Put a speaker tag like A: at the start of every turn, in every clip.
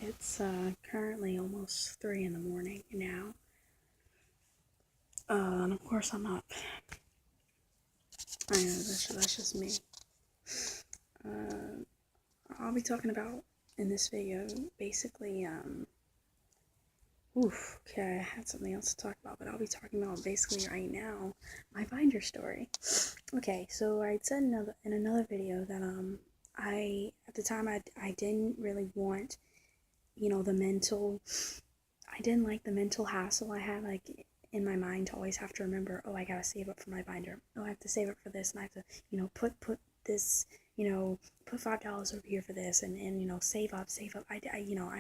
A: It's currently almost 3 in the morning now. And of course I'm up. I know, that's just me. I'll be talking about in this video basically, okay, I had something else to talk about, but I'll be talking about basically right now my binder story. Okay, so I said in another video that at the time I didn't really want, I didn't like the mental hassle I had, like, in my mind to always have to remember, oh, I gotta save up for my binder. Oh, I have to save up for this, and I have to, put this, put $5 over here for this, and save up. I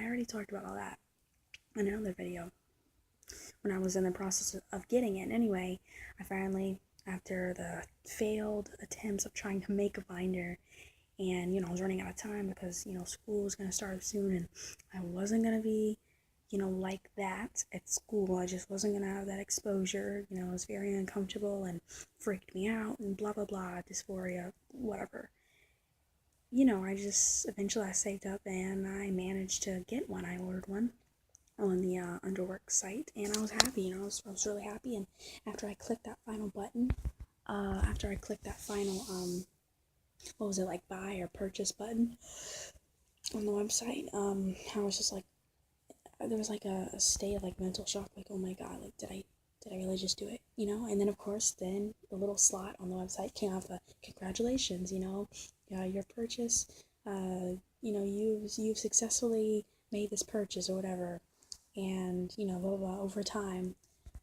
A: already talked about all that in another video when I was in the process of getting it. Anyway, I finally, after the failed attempts of trying to make a binder, and I was running out of time because school was going to start soon, and I wasn't going to be like that at school. I just wasn't going to have that exposure. It was very uncomfortable and freaked me out and blah blah blah, dysphoria, whatever. I just eventually I saved up and I managed to get one. I ordered one on the Underwork site, and I was happy. I was really happy. And after I clicked that final button, after I clicked that final what was it, like, buy or purchase button on the website, I was just like, there was like a state of like mental shock, like, oh my god, like, did I really just do it, and then of course then the little slot on the website came up, congratulations, your purchase, you've successfully made this purchase or whatever, and blah blah blah, over time,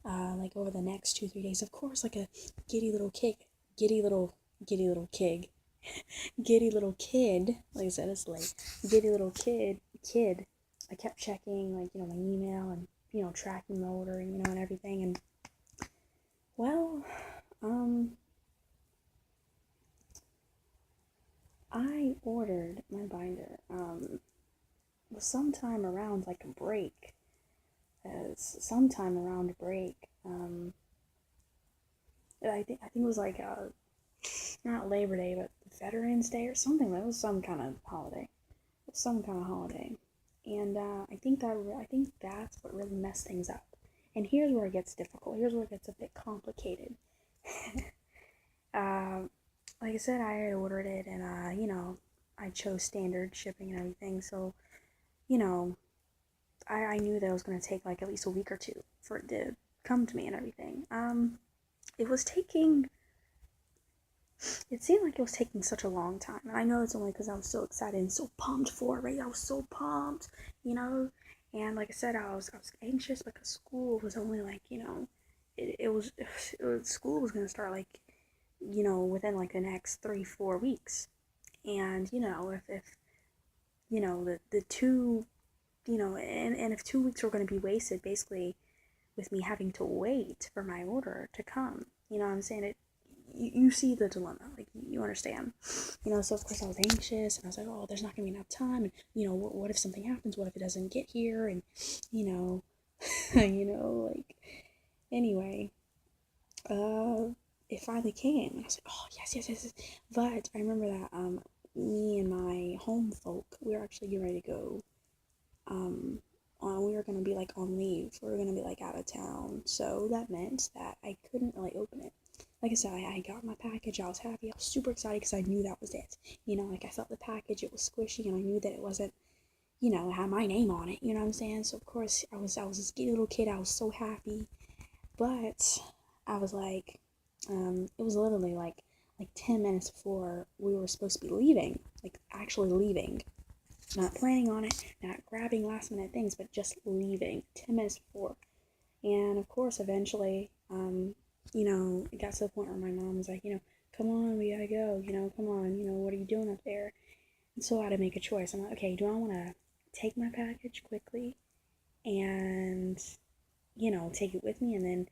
A: like over the next 2-3 days, of course, like a giddy little kid, giddy little kid, giddy little kid, like I said, it's late, giddy little kid, I kept checking, like, my email and, tracking my order, and everything, and, well, I ordered my binder, sometime around, like, a break, sometime around a break, I think it was, like, not Labor Day, but Veterans Day or something. It was some kind of holiday. And I think that's what really messed things up. And here's where it gets difficult. Here's where it gets a bit complicated. Like I said, I had ordered it, and I chose standard shipping and everything. So, I knew that it was gonna take like at least a week or two for it to come to me and everything. It was taking it seemed like it was taking such a long time. And I know it's only because I was so excited and so pumped for it, right? I was so pumped, And like I said, I was anxious because school was only like, school was going to start like, within like the next 3-4 weeks. And, if the two, and if 2 weeks were going to be wasted basically with me having to wait for my order to come, what I'm saying? You see the dilemma, like, you understand, so of course I was anxious, and I was like, oh, there's not gonna be enough time, and what if something happens, what if it doesn't get here, and like, anyway, it finally came, and I was like, oh, yes, but I remember that me and my home folk, we were actually getting ready to go, we were gonna be like on leave, we were gonna be like out of town, so that meant that I couldn't really open it. Like I said, I got my package, I was happy, I was super excited because I knew that was it. Like, I felt the package, it was squishy, and I knew that it wasn't, it had my name on it, you know what I'm saying? So, of course, I was this giddy little kid, I was so happy, but I was like, it was literally like 10 minutes before we were supposed to be leaving, like, actually leaving, not planning on it, not grabbing last minute things, but just leaving 10 minutes before. And of course, eventually, it got to the point where my mom was like, come on, we gotta go, come on, what are you doing up there? And so I had to make a choice. I'm like, okay, do I want to take my package quickly and, take it with me and then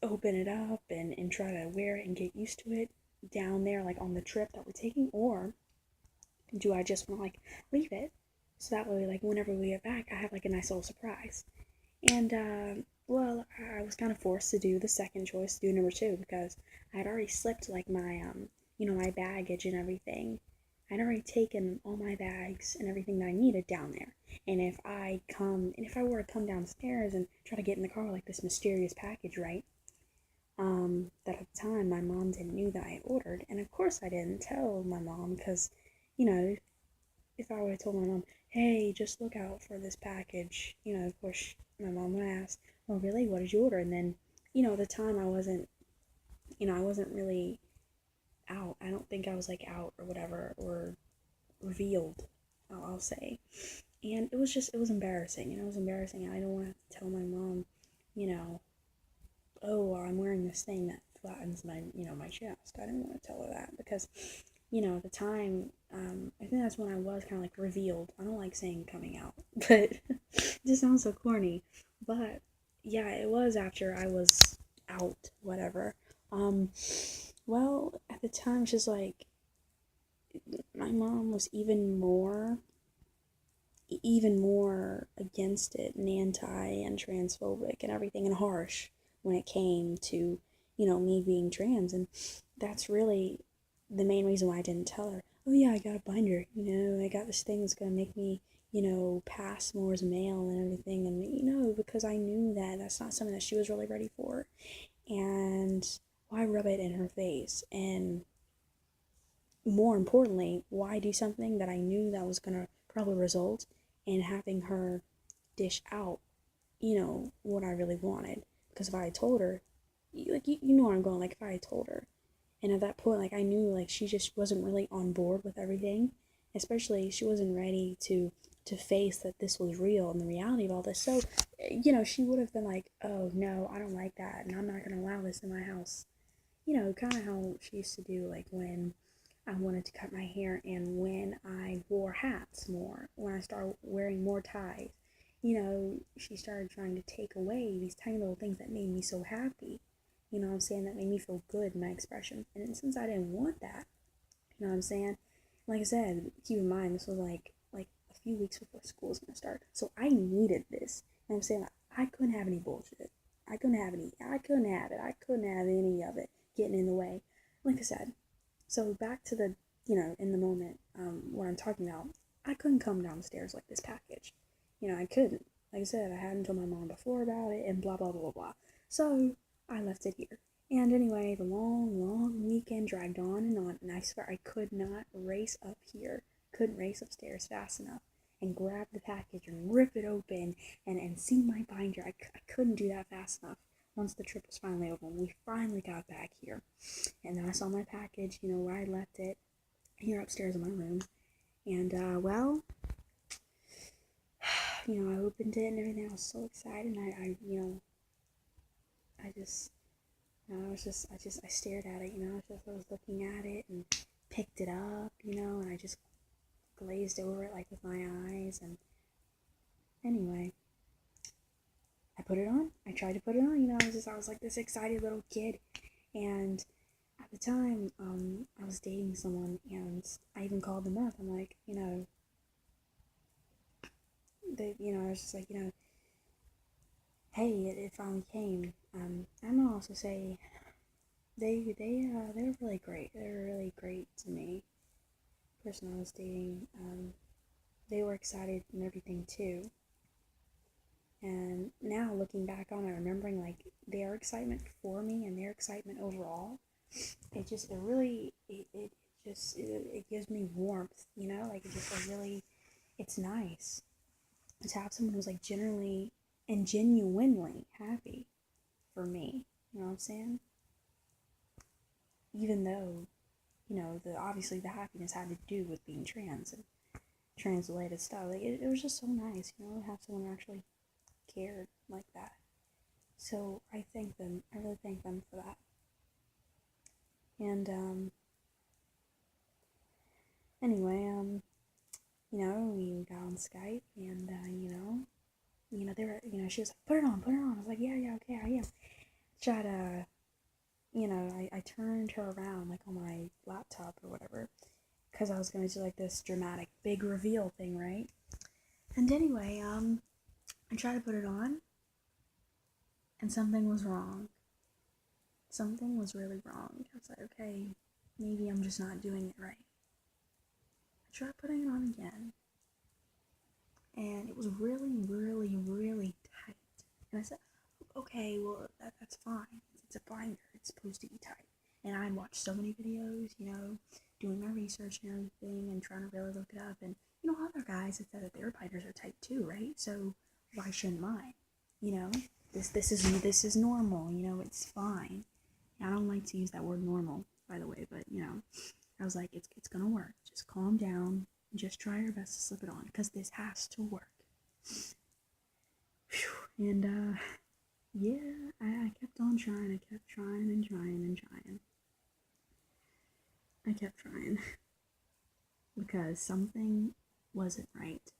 A: open it up and try to wear it and get used to it down there, like, on the trip that we're taking? Or do I just want to, like, leave it so that way, like, whenever we get back, I have, like, a nice little surprise? And, well, I was kind of forced to do the second choice, do number 2, because I had already slipped, like, my, my baggage and everything. I I'd already taken all my bags and everything that I needed down there. And if I were to come downstairs and try to get in the car with like this mysterious package, right? That at the time my mom didn't know that I had ordered, and of course I didn't tell my mom because, you know, if I would have told my mom, hey, just look out for this package, of course my mom would ask, oh really, what did you order? And then, at the time I wasn't really out. I don't think I was like out or whatever, or revealed, I'll say. And it was embarrassing. It was embarrassing. I don't want to tell my mom, you know, oh, I'm wearing this thing that flattens my chest. I didn't want to tell her that because, at the time, I think that's when I was kind of like revealed. I don't like saying coming out, but it just sounds so corny. But yeah, it was after I was out, whatever. Well, at the time, she's like, my mom was even more against it and anti and transphobic and everything and harsh when it came to, me being trans. And that's really the main reason why I didn't tell her, oh yeah, I got a binder, I got this thing that's gonna make me, pass more as male and everything. And, because I knew that that's not something that she was really ready for. And why rub it in her face? And more importantly, why do something that I knew that was gonna probably result in having her dish out, what I really wanted? Because if I had told her, you know where I'm going, like if I had told her, and at that point, like I knew like she just wasn't really on board with everything, especially she wasn't ready to face that this was real and the reality of all this. So, she would have been like, oh no, I don't like that, and I'm not gonna allow this in my house. Kind of how she used to do, like when I wanted to cut my hair and when I wore hats more, when I started wearing more ties. She started trying to take away these tiny little things that made me so happy. What I'm saying? That made me feel good in my expression. And since I didn't want that, what I'm saying? Like I said, keep in mind, this was like a few weeks before school was going to start. So I needed this. I'm saying? Like, I couldn't have any bullshit. I couldn't have it. I couldn't have any of it getting in the way. Like I said, so back to the, in the moment, what I'm talking about, I couldn't come downstairs like this package. I couldn't. Like I said, I hadn't told my mom before about it and blah, blah, blah, blah. So I left it here. And anyway, the long, long weekend dragged on, and I swear I could not race up here, couldn't race upstairs fast enough and grab the package and rip it open and see my binder. I couldn't do that fast enough. Once the trip was finally over, and we finally got back here, and then I saw my package, where I left it, here upstairs in my room, and, well, I opened it and everything. I was so excited, and I stared at it, I was looking at it and picked it up, and I just glazed over it, like, with my eyes, and anyway, I put it on. I tried to put it on, I was like this excited little kid, and at the time, I was dating someone, and I even called them up. I'm like, I was just like, hey, it finally came. I'm gonna also say, they were really great. They were really great to me. The person I was dating, they were excited and everything too. And now looking back on it, remembering like their excitement for me and their excitement overall, it just it gives me warmth, like it just really, it's nice to have someone who's like genuinely and genuinely happy for me. You know what I'm saying? Even though, the obviously the happiness had to do with being trans and trans-related stuff. Like it was just so nice, to have someone who actually cared like that. So I thank them. I really thank them for that. And anyway, we got on Skype, and they were, she was like, put it on. I was like, yeah, okay, I am. Tried to, I turned her around like on my laptop or whatever, because I was gonna do like this dramatic big reveal thing, right? And anyway, I tried to put it on, and something was wrong. Something was really wrong. I was like, okay, maybe I'm just not doing it right. tried putting it on again, and it was really, really, really tight. And I said, okay, well, that's fine. It's a binder. It's supposed to be tight. And I'd watched so many videos, doing my research and everything and trying to really look it up. And, other guys have said that their binders are tight too, right? So why shouldn't mine? This is normal, it's fine. I don't like to use that word normal, by the way, but, I was like, it's gonna work. Just calm down. Just try your best to slip it on, because this has to work. Whew. And, yeah, I kept on trying. I kept trying and trying and trying. I kept trying because something wasn't right.